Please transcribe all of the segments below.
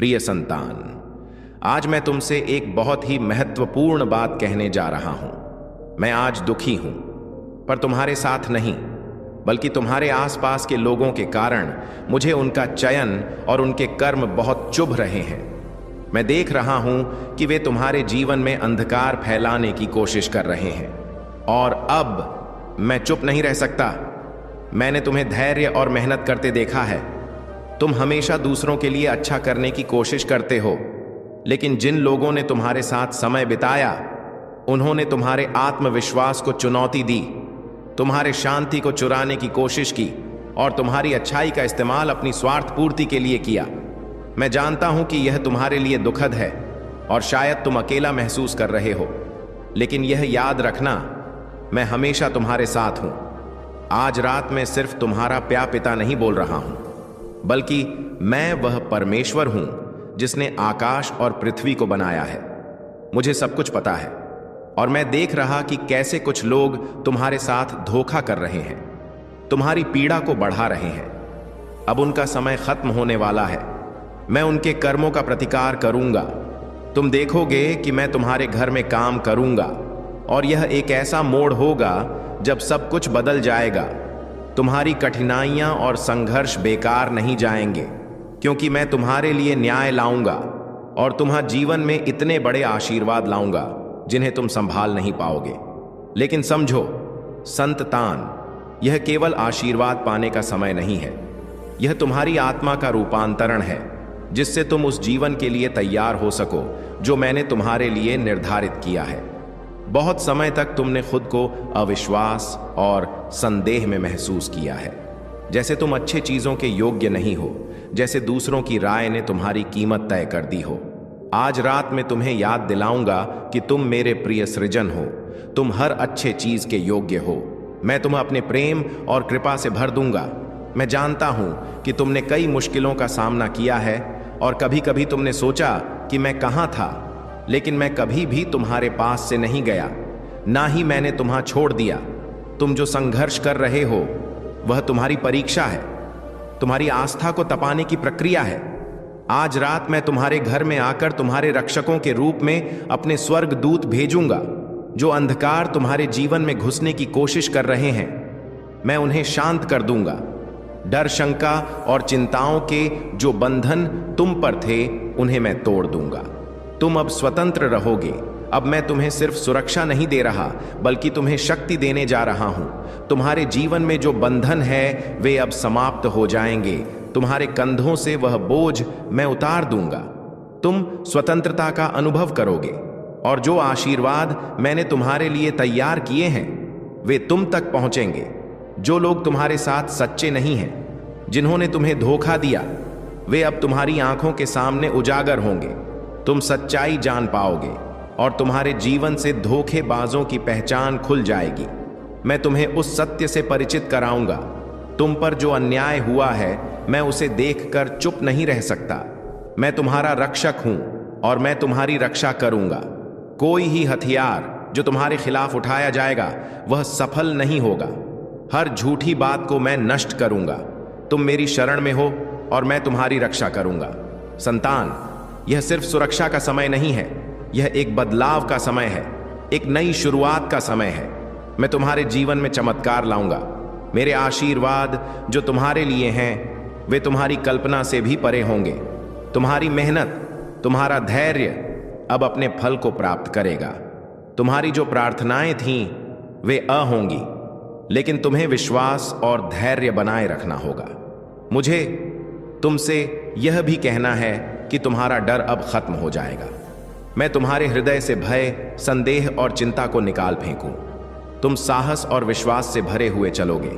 प्रिय संतान, आज मैं तुमसे एक बहुत ही महत्वपूर्ण बात कहने जा रहा हूं। मैं आज दुखी हूं, पर तुम्हारे साथ नहीं, बल्कि तुम्हारे आसपास के लोगों के कारण मुझे उनका चयन और उनके कर्म बहुत चुभ रहे हैं। मैं देख रहा हूं कि वे तुम्हारे जीवन में अंधकार फैलाने की कोशिश कर रहे हैं, और अब मैं चुप नहीं रह सकता। मैंने तुम्हें धैर्य और मेहनत करते देखा है। तुम हमेशा दूसरों के लिए अच्छा करने की कोशिश करते हो, लेकिन जिन लोगों ने तुम्हारे साथ समय बिताया, उन्होंने तुम्हारे आत्मविश्वास को चुनौती दी, तुम्हारे शांति को चुराने की कोशिश की और तुम्हारी अच्छाई का इस्तेमाल अपनी स्वार्थ पूर्ति के लिए किया। मैं जानता हूं कि यह तुम्हारे लिए दुखद है और शायद तुम अकेला महसूस कर रहे हो, लेकिन यह याद रखना, मैं हमेशा तुम्हारे साथ हूं। आज रात में सिर्फ तुम्हारा प्यार पिता नहीं बोल रहा हूं, बल्कि मैं वह परमेश्वर हूं जिसने आकाश और पृथ्वी को बनाया है। मुझे सब कुछ पता है, और मैं देख रहा कि कैसे कुछ लोग तुम्हारे साथ धोखा कर रहे हैं, तुम्हारी पीड़ा को बढ़ा रहे हैं। अब उनका समय खत्म होने वाला है। मैं उनके कर्मों का प्रतिकार करूंगा। तुम देखोगे कि मैं तुम्हारे घर में काम करूंगा, और यह एक ऐसा मोड़ होगा जब सब कुछ बदल जाएगा। तुम्हारी कठिनाइयां और संघर्ष बेकार नहीं जाएंगे, क्योंकि मैं तुम्हारे लिए न्याय लाऊंगा और तुम्हारे जीवन में इतने बड़े आशीर्वाद लाऊंगा जिन्हें तुम संभाल नहीं पाओगे। लेकिन समझो संतान, यह केवल आशीर्वाद पाने का समय नहीं है, यह तुम्हारी आत्मा का रूपांतरण है, जिससे तुम उस जीवन के लिए तैयार हो सको जो मैंने तुम्हारे लिए निर्धारित किया है। बहुत समय तक तुमने खुद को अविश्वास और संदेह में महसूस किया है, जैसे तुम अच्छे चीजों के योग्य नहीं हो, जैसे दूसरों की राय ने तुम्हारी कीमत तय कर दी हो। आज रात में तुम्हें याद दिलाऊंगा कि तुम मेरे प्रिय सृजन हो, तुम हर अच्छे चीज के योग्य हो। मैं तुम्हें अपने प्रेम और कृपा से भर दूंगा। मैं जानता हूं कि तुमने कई मुश्किलों का सामना किया है, और कभी कभी तुमने सोचा कि मैं कहां था, लेकिन मैं कभी भी तुम्हारे पास से नहीं गया, ना ही मैंने तुम्हें छोड़ दिया। तुम जो संघर्ष कर रहे हो वह तुम्हारी परीक्षा है, तुम्हारी आस्था को तपाने की प्रक्रिया है। आज रात मैं तुम्हारे घर में आकर तुम्हारे रक्षकों के रूप में अपने स्वर्ग दूत भेजूंगा, जो अंधकार तुम्हारे जीवन में घुसने की कोशिश कर रहे हैं। मैं उन्हें शांत कर दूंगा। डर, शंका और चिंताओं के जो बंधन तुम पर थे, उन्हें मैं तोड़ दूंगा। तुम अब स्वतंत्र रहोगे। अब मैं तुम्हें सिर्फ सुरक्षा नहीं दे रहा, बल्कि तुम्हें शक्ति देने जा रहा हूं। तुम्हारे जीवन में जो बंधन है वे अब समाप्त हो जाएंगे। तुम्हारे कंधों से वह बोझ मैं उतार दूंगा। तुम स्वतंत्रता का अनुभव करोगे, और जो आशीर्वाद मैंने तुम्हारे लिए तैयार किए हैं वे तुम तक पहुंचेंगे। जो लोग तुम्हारे साथ सच्चे नहीं हैं, जिन्होंने तुम्हें धोखा दिया, वे अब तुम्हारी आंखों के सामने उजागर होंगे। तुम सच्चाई जान पाओगे, और तुम्हारे जीवन से धोखेबाजों की पहचान खुल जाएगी। मैं तुम्हें उस सत्य से परिचित कराऊंगा। तुम पर जो अन्याय हुआ है, मैं उसे देखकर चुप नहीं रह सकता। मैं तुम्हारा रक्षक हूं, और मैं तुम्हारी रक्षा करूंगा। कोई ही हथियार जो तुम्हारे खिलाफ उठाया जाएगा वह सफल नहीं होगा। हर झूठी बात को मैं नष्ट करूंगा। तुम मेरी शरण में हो, और मैं तुम्हारी रक्षा करूंगा। संतान, यह सिर्फ सुरक्षा का समय नहीं है, यह एक बदलाव का समय है, एक नई शुरुआत का समय है। मैं तुम्हारे जीवन में चमत्कार लाऊंगा। मेरे आशीर्वाद जो तुम्हारे लिए हैं वे तुम्हारी कल्पना से भी परे होंगे। तुम्हारी मेहनत, तुम्हारा धैर्य अब अपने फल को प्राप्त करेगा। तुम्हारी जो प्रार्थनाएं थीं वे होंगी, लेकिन तुम्हें विश्वास और धैर्य बनाए रखना होगा। मुझे तुमसे यह भी कहना है कि तुम्हारा डर अब खत्म हो जाएगा। मैं तुम्हारे हृदय से भय, संदेह और चिंता को निकाल फेंकूं। तुम साहस और विश्वास से भरे हुए चलोगे,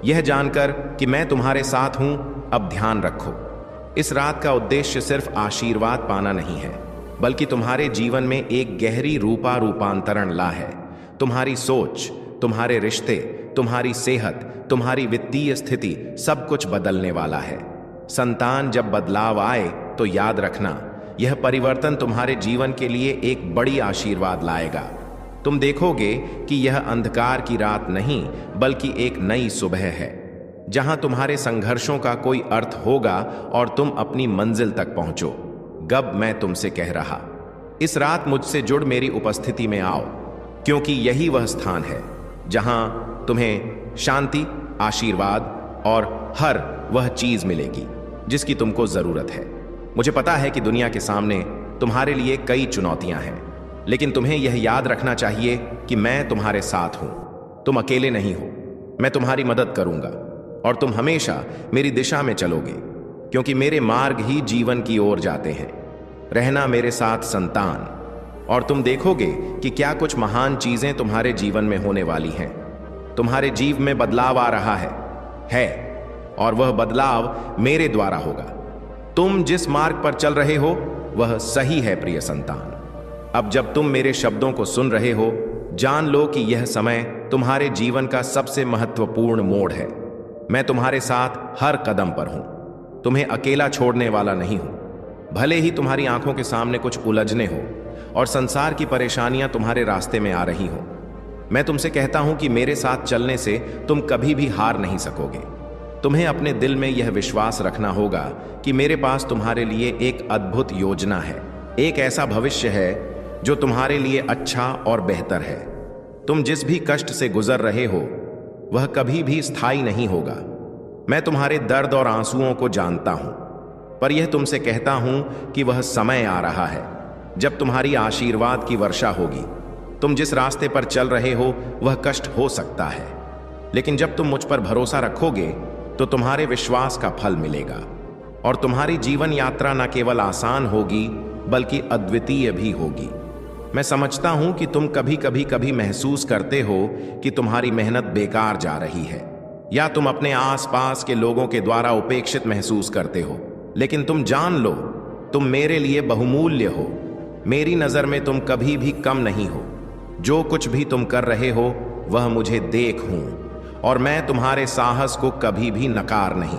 यह जानकर कि मैं तुम्हारे साथ हूं। अब ध्यान रखो, इस रात का उद्देश्य सिर्फ आशीर्वाद पाना नहीं है, बल्कि तुम्हारे जीवन में एक गहरी रूपांतरण ला है। तुम्हारी सोच, तुम्हारे रिश्ते, तुम्हारी सेहत, तुम्हारी वित्तीय स्थिति, सब कुछ बदलने वाला है। संतान, जब बदलाव आए तो याद रखना, यह परिवर्तन तुम्हारे जीवन के लिए एक बड़ी आशीर्वाद लाएगा। तुम देखोगे कि यह अंधकार की रात नहीं, बल्कि एक नई सुबह है, जहां तुम्हारे संघर्षों का कोई अर्थ होगा और तुम अपनी मंजिल तक पहुंचो। गब मैं तुमसे कह रहा। इस रात मुझसे जुड़ मेरी उपस्थिति में आओ, क्योंकि यही वह स्थान है जहां तुम्हें शांति, आशीर्वाद और हर वह चीज मिलेगी जिसकी तुमको जरूरत है। मुझे पता है कि दुनिया के सामने तुम्हारे लिए कई चुनौतियां हैं, लेकिन तुम्हें यह याद रखना चाहिए कि मैं तुम्हारे साथ हूं। तुम अकेले नहीं हो। मैं तुम्हारी मदद करूंगा और तुम हमेशा मेरी दिशा में चलोगे, क्योंकि मेरे मार्ग ही जीवन की ओर जाते हैं। रहना मेरे साथ संतान, और तुम देखोगे कि क्या कुछ महान चीजें तुम्हारे जीवन में होने वाली हैं। तुम्हारे जीव में बदलाव आ रहा है और वह बदलाव मेरे द्वारा होगा। तुम जिस मार्ग पर चल रहे हो वह सही है, प्रिय संतान। अब जब तुम मेरे शब्दों को सुन रहे हो, जान लो कि यह समय तुम्हारे जीवन का सबसे महत्वपूर्ण मोड़ है। मैं तुम्हारे साथ हर कदम पर हूं, तुम्हें अकेला छोड़ने वाला नहीं हूं। भले ही तुम्हारी आंखों के सामने कुछ उलझने हो और संसार की परेशानियां तुम्हारे रास्ते में आ रही हो, मैं तुमसे कहता हूं कि मेरे साथ चलने से तुम कभी भी हार नहीं सकोगे। तुम्हें अपने दिल में यह विश्वास रखना होगा कि मेरे पास तुम्हारे लिए एक अद्भुत योजना है, एक ऐसा भविष्य है जो तुम्हारे लिए अच्छा और बेहतर है। तुम जिस भी कष्ट से गुजर रहे हो वह कभी भी स्थायी नहीं होगा। मैं तुम्हारे दर्द और आंसुओं को जानता हूं, पर यह तुमसे कहता हूं कि वह समय आ रहा है जब तुम्हारी आशीर्वाद की वर्षा होगी। तुम जिस रास्ते पर चल रहे हो वह कष्ट हो सकता है, लेकिन जब तुम मुझ पर भरोसा रखोगे तो तुम्हारे विश्वास का फल मिलेगा और तुम्हारी जीवन यात्रा न केवल आसान होगी बल्कि अद्वितीय भी होगी। मैं समझता हूं कि तुम कभी महसूस करते हो कि तुम्हारी मेहनत बेकार जा रही है, या तुम अपने आसपास के लोगों के द्वारा उपेक्षित महसूस करते हो, लेकिन तुम जान लो, तुम मेरे लिए बहुमूल्य हो। मेरी नजर में तुम कभी भी कम नहीं हो। जो कुछ भी तुम कर रहे हो वह मुझे देख हूं, और मैं तुम्हारे साहस को कभी भी नकार नहीं।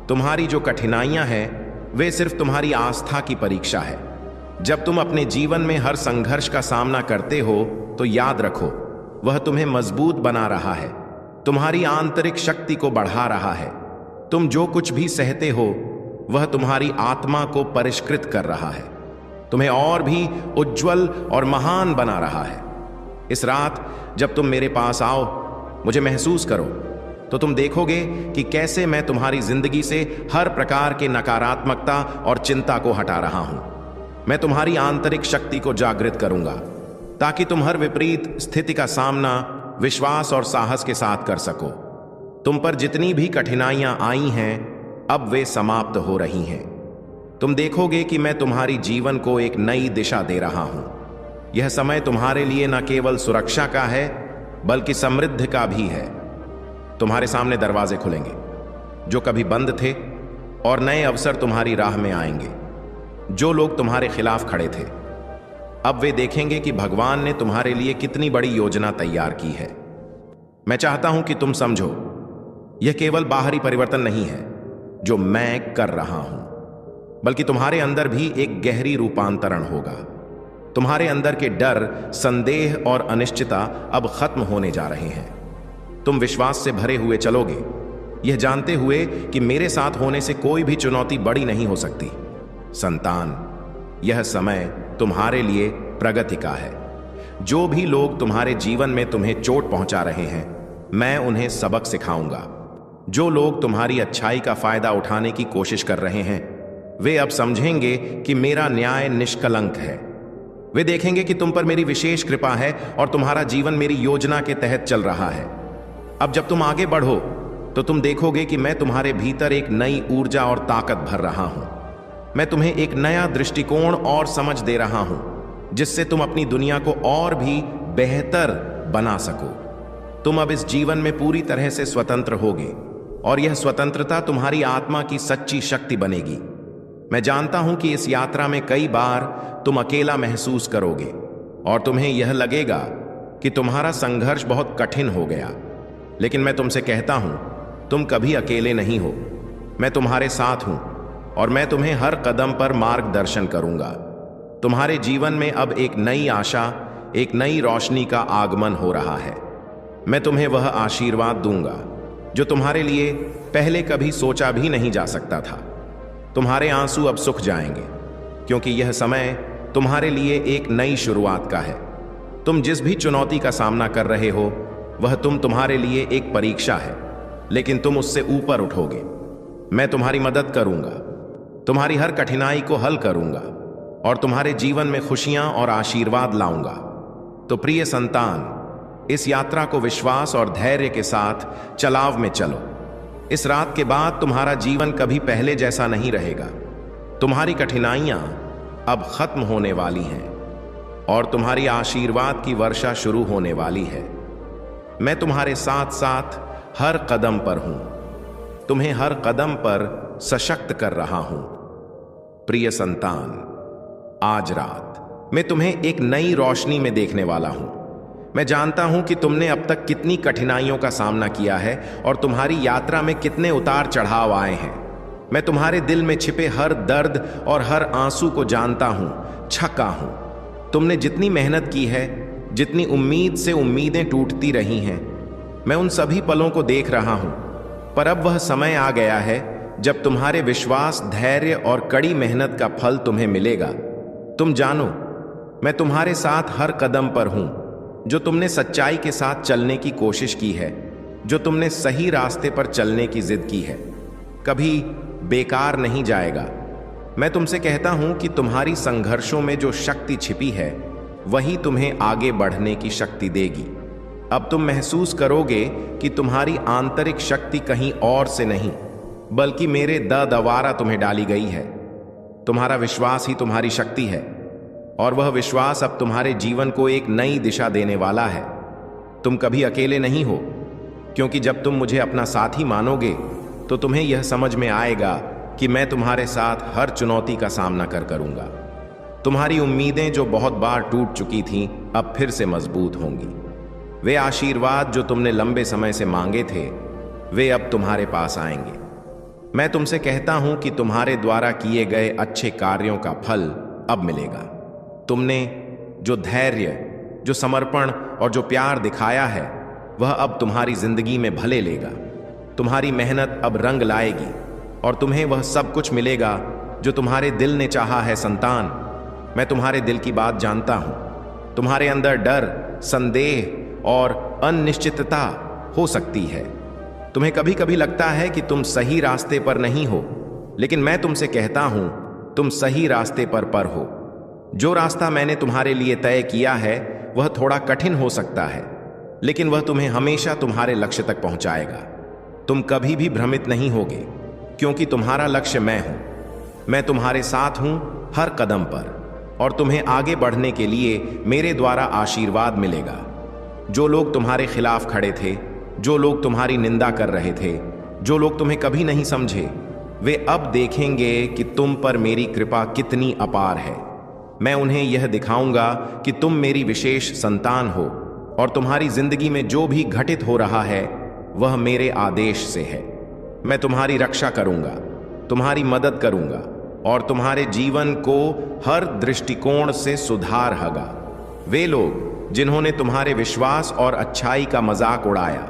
तुम्हारी जो कठिनाइयां हैं वे सिर्फ तुम्हारी आस्था की परीक्षा है। जब तुम अपने जीवन में हर संघर्ष का सामना करते हो तो याद रखो, वह तुम्हें मजबूत बना रहा है, तुम्हारी आंतरिक शक्ति को बढ़ा रहा है। तुम जो कुछ भी सहते हो वह तुम्हारी आत्मा को परिष्कृत कर रहा है, तुम्हें और भी उज्जवल और महान बना रहा है। इस रात जब तुम मेरे पास आओ, मुझे महसूस करो, तो तुम देखोगे कि कैसे मैं तुम्हारी जिंदगी से हर प्रकार के नकारात्मकता और चिंता को हटा रहा हूं। मैं तुम्हारी आंतरिक शक्ति को जागृत करूंगा ताकि तुम हर विपरीत स्थिति का सामना विश्वास और साहस के साथ कर सको। तुम पर जितनी भी कठिनाइयां आई हैं अब वे समाप्त हो रही हैं। तुम देखोगे कि मैं तुम्हारी जीवन को एक नई दिशा दे रहा हूं। यह समय तुम्हारे लिए न केवल सुरक्षा का है बल्कि समृद्धि का भी है। तुम्हारे सामने दरवाजे खुलेंगे जो कभी बंद थे, और नए अवसर तुम्हारी राह में आएंगे। जो लोग तुम्हारे खिलाफ खड़े थे अब वे देखेंगे कि भगवान ने तुम्हारे लिए कितनी बड़ी योजना तैयार की है। मैं चाहता हूं कि तुम समझो, यह केवल बाहरी परिवर्तन नहीं है जो मैं कर रहा हूं, बल्कि तुम्हारे अंदर भी एक गहरी रूपांतरण होगा। तुम्हारे अंदर के डर, संदेह और अनिश्चितता अब खत्म होने जा रहे हैं। तुम विश्वास से भरे हुए चलोगे, यह जानते हुए कि मेरे साथ होने से कोई भी चुनौती बड़ी नहीं हो सकती। संतान, यह समय तुम्हारे लिए प्रगति का है। जो भी लोग तुम्हारे जीवन में तुम्हें चोट पहुंचा रहे हैं, मैं उन्हें सबक सिखाऊंगा। जो लोग तुम्हारी अच्छाई का फायदा उठाने की कोशिश कर रहे हैं, वे अब समझेंगे कि मेरा न्याय निष्कलंक है। वे देखेंगे कि तुम पर मेरी विशेष कृपा है और तुम्हारा जीवन मेरी योजना के तहत चल रहा है। अब जब तुम आगे बढ़ो तो तुम देखोगे कि मैं तुम्हारे भीतर एक नई ऊर्जा और ताकत भर रहा हूं। मैं तुम्हें एक नया दृष्टिकोण और समझ दे रहा हूं, जिससे तुम अपनी दुनिया को और भी बेहतर बना सको। तुम अब इस जीवन में पूरी तरह से स्वतंत्र होगे, और यह स्वतंत्रता तुम्हारी आत्मा की सच्ची शक्ति बनेगी। मैं जानता हूं कि इस यात्रा में कई बार तुम अकेला महसूस करोगे और तुम्हें यह लगेगा कि तुम्हारा संघर्ष बहुत कठिन हो गया, लेकिन मैं तुमसे कहता हूं, तुम कभी अकेले नहीं हो। मैं तुम्हारे साथ हूं और मैं तुम्हें हर कदम पर मार्गदर्शन करूंगा। तुम्हारे जीवन में अब एक नई आशा, एक नई रोशनी का आगमन हो रहा है। मैं तुम्हें वह आशीर्वाद दूंगा जो तुम्हारे लिए पहले कभी सोचा भी नहीं जा सकता था। तुम्हारे आंसू अब सूख जाएंगे, क्योंकि यह समय तुम्हारे लिए एक नई शुरुआत का है। तुम जिस भी चुनौती का सामना कर रहे हो वह तुम्हारे लिए एक परीक्षा है, लेकिन तुम उससे ऊपर उठोगे। मैं तुम्हारी मदद करूंगा, तुम्हारी हर कठिनाई को हल करूंगा और तुम्हारे जीवन में खुशियां और आशीर्वाद लाऊंगा। तो प्रिय संतान, इस यात्रा को विश्वास और धैर्य के साथ चलाव में चलो। इस रात के बाद तुम्हारा जीवन कभी पहले जैसा नहीं रहेगा। तुम्हारी कठिनाइयां अब खत्म होने वाली हैं और तुम्हारी आशीर्वाद की वर्षा शुरू होने वाली है। मैं तुम्हारे साथ साथ हर कदम पर हूं, तुम्हें हर कदम पर सशक्त कर रहा हूं। प्रिय संतान, आज रात मैं तुम्हें एक नई रोशनी में देखने वाला हूं। मैं जानता हूं कि तुमने अब तक कितनी कठिनाइयों का सामना किया है और तुम्हारी यात्रा में कितने उतार चढ़ाव आए हैं। मैं तुम्हारे दिल में छिपे हर दर्द और हर आंसू को जानता हूं, छका हूं। तुमने जितनी मेहनत की है, जितनी उम्मीद से उम्मीदें टूटती रही हैं, मैं उन सभी पलों को देख रहा हूं। पर अब वह समय आ गया है जब तुम्हारे विश्वास, धैर्य और कड़ी मेहनत का फल तुम्हें मिलेगा। तुम जानो, मैं तुम्हारे साथ हर कदम पर हूं। जो तुमने सच्चाई के साथ चलने की कोशिश की है, जो तुमने सही रास्ते पर चलने की जिद की है, कभी बेकार नहीं जाएगा। मैं तुमसे कहता हूं कि तुम्हारी संघर्षों में जो शक्ति छिपी है वही तुम्हें आगे बढ़ने की शक्ति देगी। अब तुम महसूस करोगे कि तुम्हारी आंतरिक शक्ति कहीं और से नहीं बल्कि मेरे द्वारा तुम्हें डाली गई है। तुम्हारा विश्वास ही तुम्हारी शक्ति है और वह विश्वास अब तुम्हारे जीवन को एक नई दिशा देने वाला है। तुम कभी अकेले नहीं हो, क्योंकि जब तुम मुझे अपना साथी मानोगे तो तुम्हें यह समझ में आएगा कि मैं तुम्हारे साथ हर चुनौती का सामना करूंगा। तुम्हारी उम्मीदें जो बहुत बार टूट चुकी थीं अब फिर से मजबूत होंगी। वे आशीर्वाद जो तुमने लंबे समय से मांगे थे वे अब तुम्हारे पास आएंगे। मैं तुमसे कहता हूं कि तुम्हारे द्वारा किए गए अच्छे कार्यों का फल अब मिलेगा। तुमने जो धैर्य, जो समर्पण और जो प्यार दिखाया है वह अब तुम्हारी जिंदगी में भले लेगा। तुम्हारी मेहनत अब रंग लाएगी और तुम्हें वह सब कुछ मिलेगा जो तुम्हारे दिल ने चाहा है। संतान, मैं तुम्हारे दिल की बात जानता हूं। तुम्हारे अंदर डर, संदेह और अनिश्चितता हो सकती है। तुम्हें कभी कभी लगता है कि तुम सही रास्ते पर नहीं हो, लेकिन मैं तुमसे कहता हूं तुम सही रास्ते पर हो। जो रास्ता मैंने तुम्हारे लिए तय किया है वह थोड़ा कठिन हो सकता है, लेकिन वह तुम्हें हमेशा तुम्हारे लक्ष्य तक पहुंचाएगा। तुम कभी भी भ्रमित नहीं होगे, क्योंकि तुम्हारा लक्ष्य मैं हूं। मैं तुम्हारे साथ हूं हर कदम पर और तुम्हें आगे बढ़ने के लिए मेरे द्वारा आशीर्वाद मिलेगा। जो लोग तुम्हारे खिलाफ खड़े थे, जो लोग तुम्हारी निंदा कर रहे थे, जो लोग तुम्हें कभी नहीं समझे, वे अब देखेंगे कि तुम पर मेरी कृपा कितनी अपार है। मैं उन्हें यह दिखाऊंगा कि तुम मेरी विशेष संतान हो और तुम्हारी जिंदगी में जो भी घटित हो रहा है वह मेरे आदेश से है। मैं तुम्हारी रक्षा करूंगा, तुम्हारी मदद करूंगा और तुम्हारे जीवन को हर दृष्टिकोण से सुधारगा। वे लोग जिन्होंने तुम्हारे विश्वास और अच्छाई का मजाक उड़ाया,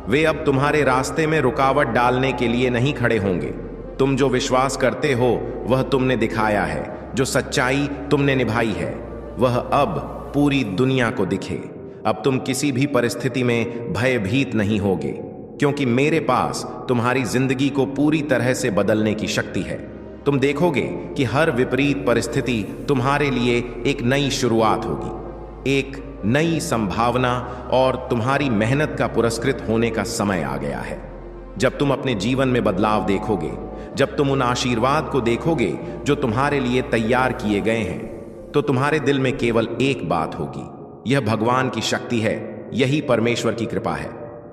वे अब तुम्हारे रास्ते में रुकावट डालने के लिए नहीं खड़े होंगे। तुम जो विश्वास करते हो वह तुमने दिखाया है, जो सच्चाई तुमने निभाई है वह अब पूरी दुनिया को दिखे। अब तुम किसी भी परिस्थिति में भयभीत नहीं होगे, क्योंकि मेरे पास तुम्हारी जिंदगी को पूरी तरह से बदलने की शक्ति है। तुम देखोगे कि हर विपरीत परिस्थिति तुम्हारे लिए एक नई शुरुआत होगी, एक नई संभावना, और तुम्हारी मेहनत का पुरस्कृत होने का समय आ गया है। जब तुम अपने जीवन में बदलाव देखोगे, जब तुम उन आशीर्वाद को देखोगे जो तुम्हारे लिए तैयार किए गए हैं, तो तुम्हारे दिल में केवल एक बात होगी, यह भगवान की शक्ति है, यही परमेश्वर की कृपा है।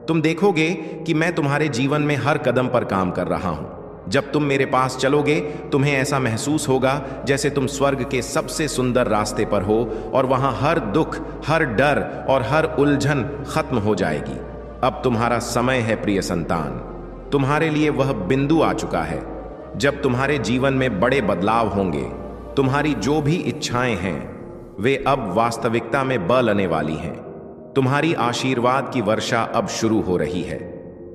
तुम देखोगे कि मैं तुम्हारे जीवन में हर कदम पर काम कर रहा हूं। जब तुम मेरे पास चलोगे, तुम्हें ऐसा महसूस होगा जैसे तुम स्वर्ग के सबसे सुंदर रास्ते पर हो और वहां हर दुख, हर डर और हर उलझन खत्म हो जाएगी। अब तुम्हारा समय है प्रिय संतान। तुम्हारे लिए वह बिंदु आ चुका है जब तुम्हारे जीवन में बड़े बदलाव होंगे। तुम्हारी जो भी इच्छाएं हैं वे अब वास्तविकता में बल आने वाली हैं। तुम्हारी आशीर्वाद की वर्षा अब शुरू हो रही है।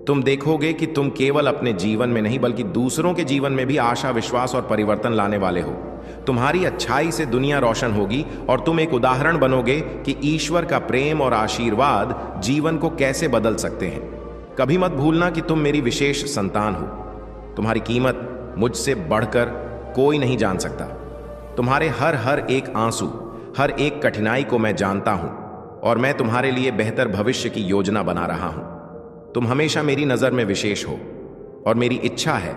तुम देखोगे कि तुम केवल अपने जीवन में नहीं बल्कि दूसरों के जीवन में भी आशा, विश्वास और परिवर्तन लाने वाले हो। तुम्हारी अच्छाई से दुनिया रोशन होगी और तुम एक उदाहरण बनोगे कि ईश्वर का प्रेम और आशीर्वाद जीवन को कैसे बदल सकते हैं। कभी मत भूलना कि तुम मेरी विशेष संतान हो। तुम्हारी कीमत मुझसे बढ़कर कोई नहीं जान सकता। तुम्हारे हर एक आंसू, हर एक कठिनाई को मैं जानता हूं और मैं तुम्हारे लिए बेहतर भविष्य की योजना बना रहा हूं। तुम हमेशा मेरी नजर में विशेष हो और मेरी इच्छा है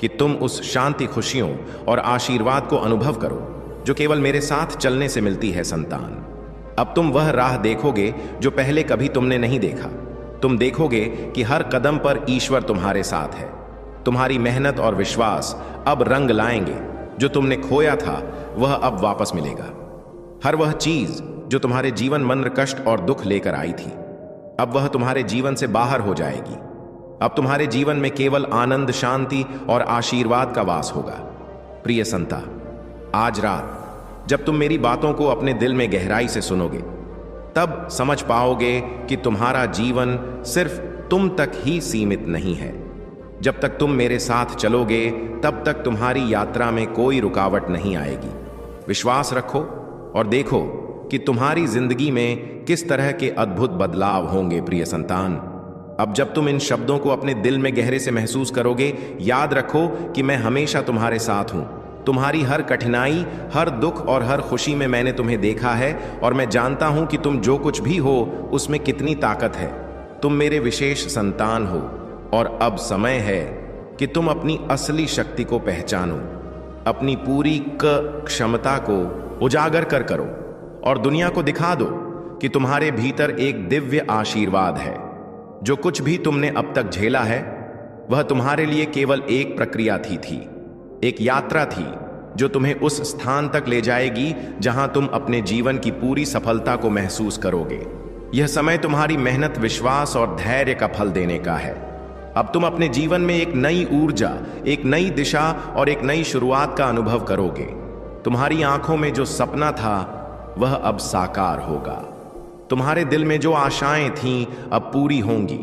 कि तुम उस शांति, खुशियों और आशीर्वाद को अनुभव करो जो केवल मेरे साथ चलने से मिलती है संतान। अब तुम वह राह देखोगे जो पहले कभी तुमने नहीं देखा। तुम देखोगे कि हर कदम पर ईश्वर तुम्हारे साथ है। तुम्हारी मेहनत और विश्वास अब रंग लाएंगे। जो तुमने खोया था वह अब वापस मिलेगा। हर वह चीज जो तुम्हारे जीवन में कष्ट और दुख लेकर आई थी, अब वह तुम्हारे जीवन से बाहर हो जाएगी। अब तुम्हारे जीवन में केवल आनंद, शांति और आशीर्वाद का वास होगा। प्रिय संता, आज रात जब तुम मेरी बातों को अपने दिल में गहराई से सुनोगे, तब समझ पाओगे कि तुम्हारा जीवन सिर्फ तुम तक ही सीमित नहीं है। जब तक तुम मेरे साथ चलोगे, तब तक तुम्हारी यात्रा में कोई रुकावट नहीं आएगी। विश्वास रखो और देखो कि तुम्हारी जिंदगी में किस तरह के अद्भुत बदलाव होंगे। प्रिय संतान, अब जब तुम इन शब्दों को अपने दिल में गहरे से महसूस करोगे, याद रखो कि मैं हमेशा तुम्हारे साथ हूं। तुम्हारी हर कठिनाई, हर दुख और हर खुशी में मैंने तुम्हें देखा है और मैं जानता हूं कि तुम जो कुछ भी हो उसमें कितनी ताकत है। तुम मेरे विशेष संतान हो और अब समय है कि तुम अपनी असली शक्ति को पहचानो, अपनी पूरी क्षमता को उजागर करो और दुनिया को दिखा दो कि तुम्हारे भीतर एक दिव्य आशीर्वाद है। जो कुछ भी तुमने अब तक झेला है वह तुम्हारे लिए केवल एक प्रक्रिया थी, एक यात्रा थी जो तुम्हें उस स्थान तक ले जाएगी जहां तुम अपने जीवन की पूरी सफलता को महसूस करोगे। यह समय तुम्हारी मेहनत, विश्वास और धैर्य का फल देने का है। अब तुम अपने जीवन में एक नई ऊर्जा, एक नई दिशा और एक नई शुरुआत का अनुभव करोगे। तुम्हारी आंखों में जो सपना था वह अब साकार होगा। तुम्हारे दिल में जो आशाएं थीं अब पूरी होंगी।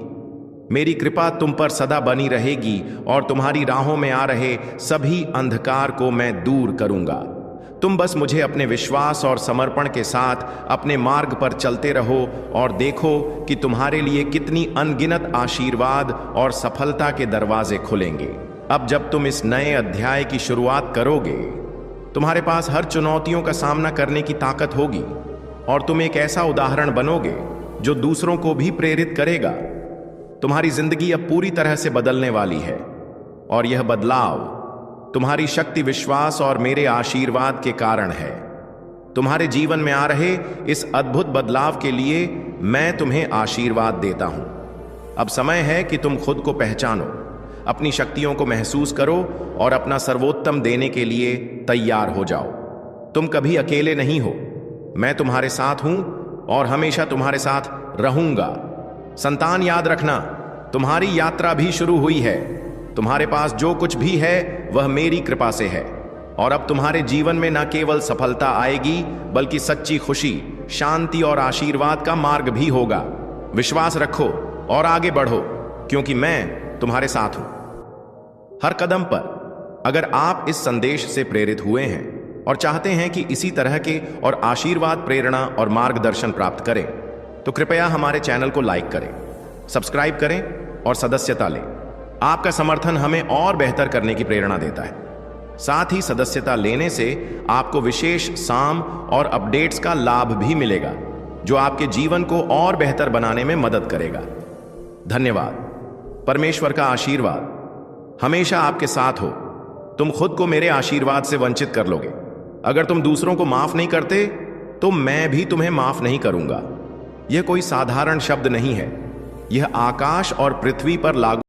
मेरी कृपा तुम पर सदा बनी रहेगी और तुम्हारी राहों में आ रहे सभी अंधकार को मैं दूर करूंगा। तुम बस मुझे अपने विश्वास और समर्पण के साथ अपने मार्ग पर चलते रहो और देखो कि तुम्हारे लिए कितनी अनगिनत आशीर्वाद और सफलता के दरवाजे खुलेंगे। अब जब तुम इस नए अध्याय की शुरुआत करोगे, तुम्हारे पास हर चुनौतियों का सामना करने की ताकत होगी और तुम एक ऐसा उदाहरण बनोगे जो दूसरों को भी प्रेरित करेगा। तुम्हारी जिंदगी अब पूरी तरह से बदलने वाली है और यह बदलाव तुम्हारी शक्ति, विश्वास और मेरे आशीर्वाद के कारण है। तुम्हारे जीवन में आ रहे इस अद्भुत बदलाव के लिए मैं तुम्हें आशीर्वाद देता हूं। अब समय है कि तुम खुद को पहचानो, अपनी शक्तियों को महसूस करो और अपना सर्वोत्तम देने के लिए तैयार हो जाओ। तुम कभी अकेले नहीं हो। मैं तुम्हारे साथ हूं और हमेशा तुम्हारे साथ रहूंगा। संतान, याद रखना, तुम्हारी यात्रा भी शुरू हुई है। तुम्हारे पास जो कुछ भी है वह मेरी कृपा से है और अब तुम्हारे जीवन में न केवल सफलता आएगी बल्कि सच्ची खुशी, शांति और आशीर्वाद का मार्ग भी होगा। विश्वास रखो और आगे बढ़ो क्योंकि मैं तुम्हारे साथ हूं। हर कदम पर अगर आप इस संदेश से प्रेरित हुए हैं और चाहते हैं कि इसी तरह के और आशीर्वाद, प्रेरणा और मार्गदर्शन प्राप्त करें तो कृपया हमारे चैनल को लाइक करें, सब्सक्राइब करें और सदस्यता लें। आपका समर्थन हमें और बेहतर करने की प्रेरणा देता है। साथ ही सदस्यता लेने से आपको विशेष साम और अपडेट्स का लाभ भी मिलेगा जो आपके जीवन को और बेहतर बनाने में मदद करेगा। धन्यवाद। परमेश्वर का आशीर्वाद हमेशा आपके साथ हो। तुम खुद को मेरे आशीर्वाद से वंचित कर लोगे। अगर तुम दूसरों को माफ नहीं करते तो मैं भी तुम्हें माफ नहीं करूंगा। यह कोई साधारण शब्द नहीं है, यह आकाश और पृथ्वी पर लागू